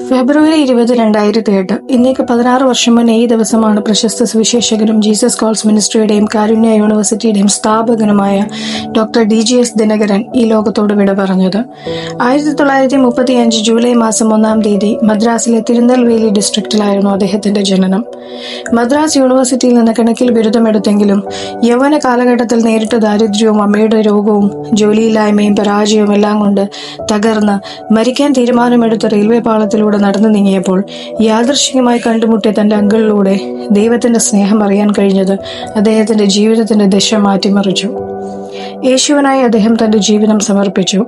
ഫെബ്രുവരി 20, 2008 ഇന്നേക്ക് 16 വർഷം മുന്നേ ഈ ദിവസമാണ് പ്രശസ്ത സുവിശേഷകനും ജീസസ് കോൾസ് മിനിസ്ട്രിയുടെയും കാരുണ്യ യൂണിവേഴ്സിറ്റിയുടെയും സ്ഥാപകനുമായ ഡോക്ടർ DGS ദിനകരൻ ഈ ലോകത്തോട് വിട പറഞ്ഞത്. 1935 ജൂലൈ മാസം 1-ാം തീയതി മദ്രാസിലെ തിരുനെൽവേലി ഡിസ്ട്രിക്റ്റിലായിരുന്നു അദ്ദേഹത്തിന്റെ ജനനം. മദ്രാസ് യൂണിവേഴ്സിറ്റിയിൽ നിന്ന് കണക്കിൽ ബിരുദമെടുത്തെങ്കിലും യൗവന കാലഘട്ടത്തിൽ നേരിട്ട ദാരിദ്ര്യവും അമ്മയുടെ രോഗവും ജോലിയില്ലായ്മയും പരാജയവും എല്ലാം കൊണ്ട് തകർന്ന് മരിക്കാൻ തീരുമാനമെടുത്ത റെയിൽവേ പാളത്തിലൂടെ നടന്നു നീങ്ങിയപ്പോൾ യാദൃശ്ചികമായി കണ്ടുമുട്ടിയ തന്റെ അങ്കിളിലൂടെ ദൈവത്തിന്റെ സ്നേഹം അറിയാൻ കഴിഞ്ഞത് അദ്ദേഹത്തിന്റെ ജീവിതത്തിന്റെ ദിശ മാറ്റിമറിച്ചു. യേശുവിനായി അദ്ദേഹം തന്റെ ജീവിതം സമർപ്പിച്ചു.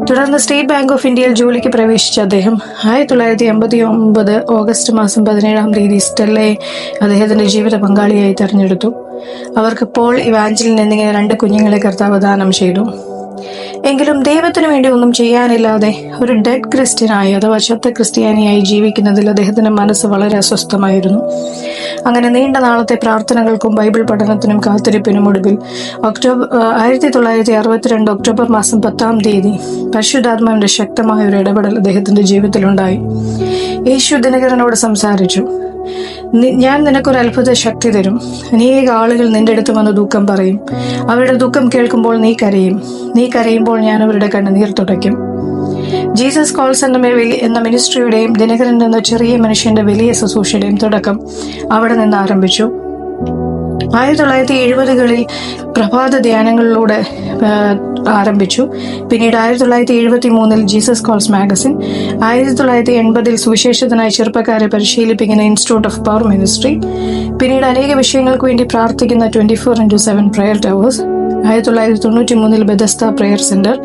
തുടർന്ന് സ്റ്റേറ്റ് ബാങ്ക് ഓഫ് ഇന്ത്യയിൽ ജോലിക്ക് പ്രവേശിച്ച അദ്ദേഹം 1989 ഓഗസ്റ്റ് മാസം 17-ാം തീയതി സ്റ്റെല്ലയെ അദ്ദേഹത്തിന്റെ ജീവിത പങ്കാളിയായി തെരഞ്ഞെടുത്തു. അവർക്ക് പോൾ, ഇവാഞ്ചലിൻ എന്നിങ്ങനെ 2 കുഞ്ഞുങ്ങളെ കർത്താവ് ദാനം ചെയ്തു. എങ്കിലും ദൈവത്തിനു വേണ്ടി ഒന്നും ചെയ്യാനില്ലാതെ ഒരു ഡെഡ് ക്രിസ്ത്യനായി അഥവാ ചത്ത ക്രിസ്ത്യാനിയായി ജീവിക്കുന്നതിൽ അദ്ദേഹത്തിന്റെ മനസ്സ് വളരെ അസ്വസ്ഥമായിരുന്നു. അങ്ങനെ നീണ്ട നാളത്തെ പ്രാർത്ഥനകൾക്കും ബൈബിൾ പഠനത്തിനും കാത്തിരിപ്പിനും ഒടുവിൽ 1962 ഒക്ടോബർ മാസം 10-ാം തീയതി പരിശുദ്ധാത്മാവിന്റെ ശക്തമായ ഒരു ഇടപെടൽ അദ്ദേഹത്തിന്റെ ജീവിതത്തിലുണ്ടായി. യേശു ദിനകരനോട് സംസാരിച്ചു. ഞാൻ നിനക്കൊരു അത്ഭുത ശക്തി തരും. അനേക ആളുകൾ നിന്റെ അടുത്ത് വന്ന് ദുഃഖം പറയും. അവരുടെ ദുഃഖം കേൾക്കുമ്പോൾ നീ കരയും. നീ കരയുമ്പോൾ ഞാൻ അവരുടെ കണ്ണുനീർ തുടയ്ക്കും. ജീസസ് കോൾസ് എന്ന മിനിസ്ട്രിയുടെയും ദിനകരൻ എന്ന ചെറിയ മനുഷ്യന്റെ വലിയ ശുശ്രൂഷയുടെയും തുടക്കം അവിടെ നിന്ന് ആരംഭിച്ചു. 1970-കളിൽ പ്രഭാത ധ്യാനങ്ങളിലൂടെ ആരംഭിച്ചു. പിന്നീട് 1973 ജീസസ് കോൾസ് മാഗസിൻ, 1980 സുവിശേഷത്തിനായി ചെറുപ്പക്കാരെ പരിശീലിപ്പിക്കുന്ന ഇൻസ്റ്റിറ്റ്യൂട്ട് ഓഫ് പവർ മിനിസ്ട്രി, പിന്നീട് അനേക വിഷയങ്ങൾക്ക് വേണ്ടി പ്രാർത്ഥിക്കുന്ന 24/7 prayer towers, 1993 Bethesda prayer centre,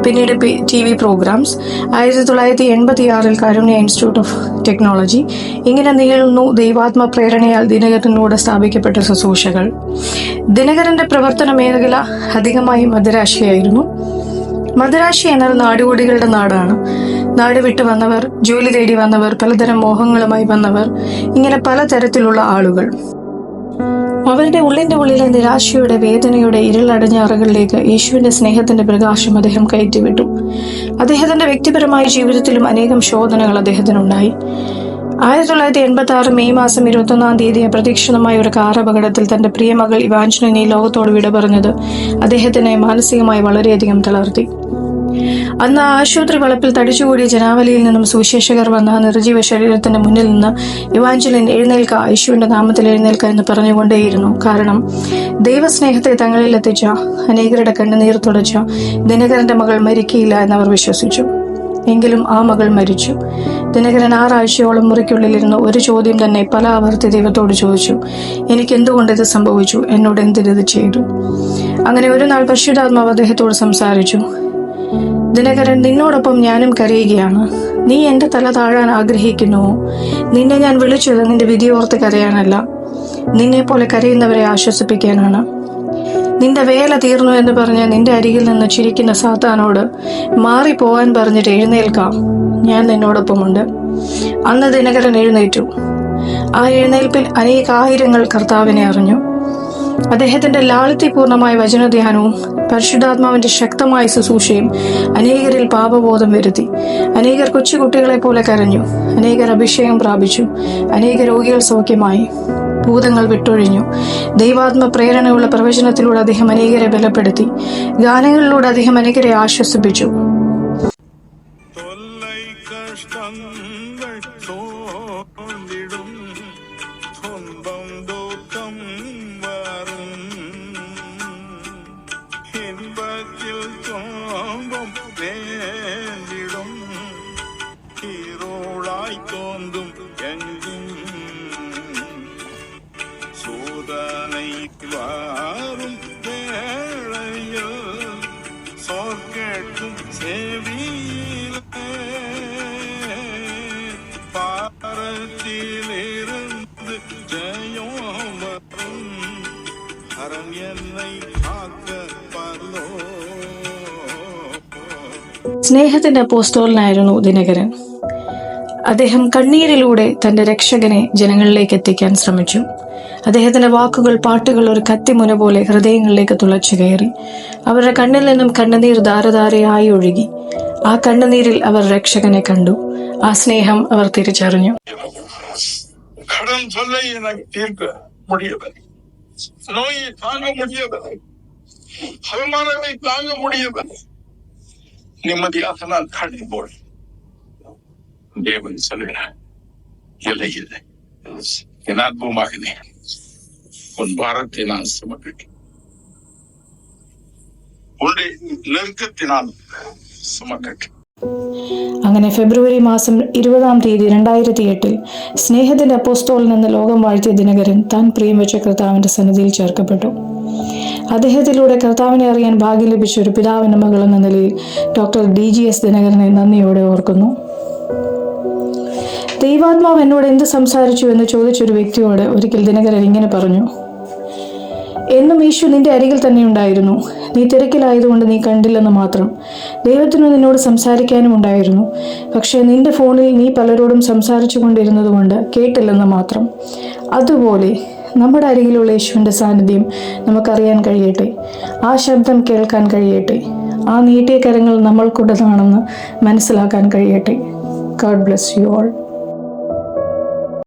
പിന്നീട് TV programmes, 1986 Karunya institute of technology. ഇങ്ങനെ നീളുന്നു ദൈവാത്മ പ്രേരണയാൽ ദിനകരനിലൂടെ സ്ഥാപിക്കപ്പെട്ട ശുശ്രൂഷകൾ. ദിനകരന്റെ പ്രവർത്തന മേഖല അധികമായി മദിരാശിയായിരുന്നു. മദിരാശി എന്നാൽ നാടുകൂടികളുടെ നാടാണ്. നാട് വിട്ടു വന്നവർ, ജോലി തേടി വന്നവർ, പലതരം മോഹങ്ങളുമായി വന്നവർ, ഇങ്ങനെ പലതരത്തിലുള്ള ആളുകൾ. അവരുടെ ഉള്ളിന്റെ ഉള്ളിലെ നിരാശയുടെ, വേദനയുടെ ഇരുളടഞ്ഞ അറകളിലേക്ക് യേശുവിന്റെ സ്നേഹത്തിന്റെ പ്രകാശം അദ്ദേഹം കയറ്റിവിട്ടു. അദ്ദേഹത്തിന്റെ വ്യക്തിപരമായ ജീവിതത്തിലും അനേകം ശോധനകൾ അദ്ദേഹത്തിനുണ്ടായി. 1986 മെയ് മാസം 21-ാം തീയതി അപ്രതീക്ഷിതമായ ഒരു കാർ അപകടത്തിൽ തന്റെ പ്രിയമകൾ ഇവാഞ്ചലിനെ ലോകത്തോട് വിട പറഞ്ഞത് അദ്ദേഹത്തിനെ മാനസികമായി വളരെയധികം തളർത്തി. അന്ന് ആശുപത്രി വളപ്പിൽ തടിച്ചുകൂടിയ ജനാവലിയിൽ നിന്നും സുവിശേഷകർ വന്ന നിർജീവ ശരീരത്തിന്റെ മുന്നിൽ നിന്ന് ഇവാഞ്ചലിൻ എഴുന്നേൽക്ക, യേശുവിന്റെ നാമത്തിൽ എഴുന്നേൽക്ക എന്ന് പറഞ്ഞുകൊണ്ടേയിരുന്നു. കാരണം ദൈവസ്നേഹത്തെ തങ്ങളിൽ എത്തിച്ച, അനേകരുടെ കണ്ണുനീർ തുടച്ച ദിനകരന്റെ മകൾ മരിക്കയില്ല എന്നവർ വിശ്വസിച്ചു. എങ്കിലും ആ മകൾ മരിച്ചു. ദിനകരൻ 6 ആഴ്ചയോളം മുറിക്കുള്ളിലിരുന്ന് ഒരു ചോദ്യം തന്നെ പല ആവർത്തി ദൈവത്തോട് ചോദിച്ചു. എനിക്ക് എന്തുകൊണ്ട് ഇത് സംഭവിച്ചു? എന്നോട് എന്തിനത് ചെയ്തു? അങ്ങനെ ഒരു നാൾ പരിശുദ്ധാത്മാവ് അദ്ദേഹത്തോട് സംസാരിച്ചു. ദിനകരൻ, നിന്നോടൊപ്പം ഞാനും കരയുകയാണ്. നീ എന്റെ തല താഴാൻ ആഗ്രഹിക്കുന്നുവോ? നിന്നെ ഞാൻ വിളിച്ചത് നിന്റെ വിധിയോർത്ത് കരയാനല്ല, നിന്നെ പോലെ കരയുന്നവരെ ആശ്വസിപ്പിക്കാനാണ്. നിന്റെ വേല തീർന്നു എന്ന് പറഞ്ഞ് നിന്റെ അരികിൽ നിന്ന് ചിരിക്കുന്ന സാത്താനോട് മാറിപ്പോവാൻ പറഞ്ഞിട്ട് എഴുന്നേൽക്കാം, ഞാൻ നിന്നോടൊപ്പമുണ്ട്. അന്ന് ദിനകരൻ എഴുന്നേറ്റു. ആ എഴുന്നേൽപ്പിൽ അനേകായിരങ്ങൾ കർത്താവിനെ അറിഞ്ഞു. അദ്ദേഹത്തിന്റെ ലാളിത്യപൂർണമായ വചനധ്യാനവും പരിശുദ്ധാത്മാവിന്റെ ശക്തമായ ശുശ്രൂഷയും അനേകരിൽ പാപബോധം വരുത്തി. അനേകർ കൊച്ചുകുട്ടികളെ പോലെ കരഞ്ഞു. അനേകർ അഭിഷേകം പ്രാപിച്ചു. അനേക രോഗികൾ സൗഖ്യമായി. ഭൂതങ്ങൾ വിട്ടൊഴിഞ്ഞു. ദൈവാത്മ പ്രേരണയുള്ള പ്രവചനത്തിലൂടെ അദ്ദേഹം അനേകരെ ബലപ്പെടുത്തി. ഗാനങ്ങളിലൂടെ അദ്ദേഹം അനേകരെ ആശ്വസിപ്പിച്ചു. സ്നേഹത്തിന്റെ അപ്പോസ്തലനായിരുന്നു ദിനകരൻ. അദ്ദേഹം കണ്ണീരിലൂടെ തന്റെ രക്ഷകനെ ജനങ്ങളിലേക്ക് എത്തിക്കാൻ ശ്രമിച്ചു. അദ്ദേഹത്തിന്റെ വാക്കുകൾ, പാട്ടുകൾ ഒരു കത്തിമുന പോലെ ഹൃദയങ്ങളിലേക്ക് തുളച്ചു കയറി. അവരുടെ കണ്ണിൽ നിന്നും കണ്ണുനീർ ധാരധാരയായി ഒഴുകി. ആ കണ്ണുനീരിൽ അവർ രക്ഷകനെ കണ്ടു. ആ സ്നേഹം അവർ തിരിച്ചറിഞ്ഞു. கடன் சொல்லை எனக்கு தீர்க்க முடியவில்லை. நோயை தாங்க முடியவில்லை. அவமானங்களை தாங்க முடியவில்லை. நிம்மதியாக நான் கடை போல் தேவன் சொல்கிறார், இல்லை இல்லை, என் அற்புதமாகனே, உன் பாரத்தை நான் சுமக்கிறேன், உன்னுடைய நெருக்கத்தினால் சுமக்கிறேன். അങ്ങനെ ഫെബ്രുവരി മാസം 20 തീയതി 2008 സ്നേഹത്തിന്റെ അപ്പോസ്തോലൻ എന്ന ലോകം വാഴ്ത്തിയ ദിനകരൻ താൻ പ്രിയം വെച്ച കർത്താവിന്റെ സന്നിധിയിൽ ചേർക്കപ്പെട്ടു. അദ്ദേഹത്തിലൂടെ കർത്താവിനെ അറിയാൻ ഭാഗ്യം ലഭിച്ച ഒരു പിതാവിന്റെ മകൾ എന്ന നിലയിൽ ഡോക്ടർ DGS ദിനകരനെ നന്ദിയോടെ ഓർക്കുന്നു. ദൈവാത്മാവ് എന്നോട് എന്ത് സംസാരിച്ചു എന്ന് ചോദിച്ചൊരു വ്യക്തിയോട് ഒരിക്കൽ ദിനകരൻ ഇങ്ങനെ പറഞ്ഞു: എന്നും യേശു നിന്റെ അരികിൽ തന്നെ ഉണ്ടായിരുന്നു. നീ തിരക്കിലായതുകൊണ്ട് നീ കണ്ടില്ലെന്ന് മാത്രം. ദൈവത്തിന് നിന്നോട് സംസാരിക്കാനും ഉണ്ടായിരുന്നു. പക്ഷേ നിന്റെ ഫോണിൽ നീ പലരോടും സംസാരിച്ചു കൊണ്ടിരുന്നതുകൊണ്ട് കേട്ടില്ലെന്ന് മാത്രം. അതുപോലെ നമ്മുടെ അരികിലുള്ള യേശുവിൻ്റെ സാന്നിധ്യം നമുക്കറിയാൻ കഴിയട്ടെ. ആ ശബ്ദം കേൾക്കാൻ കഴിയട്ടെ. ആ നീട്ടിയ കരങ്ങൾ നമ്മൾക്കുള്ളതാണെന്ന് മനസ്സിലാക്കാൻ കഴിയട്ടെ. God bless you all.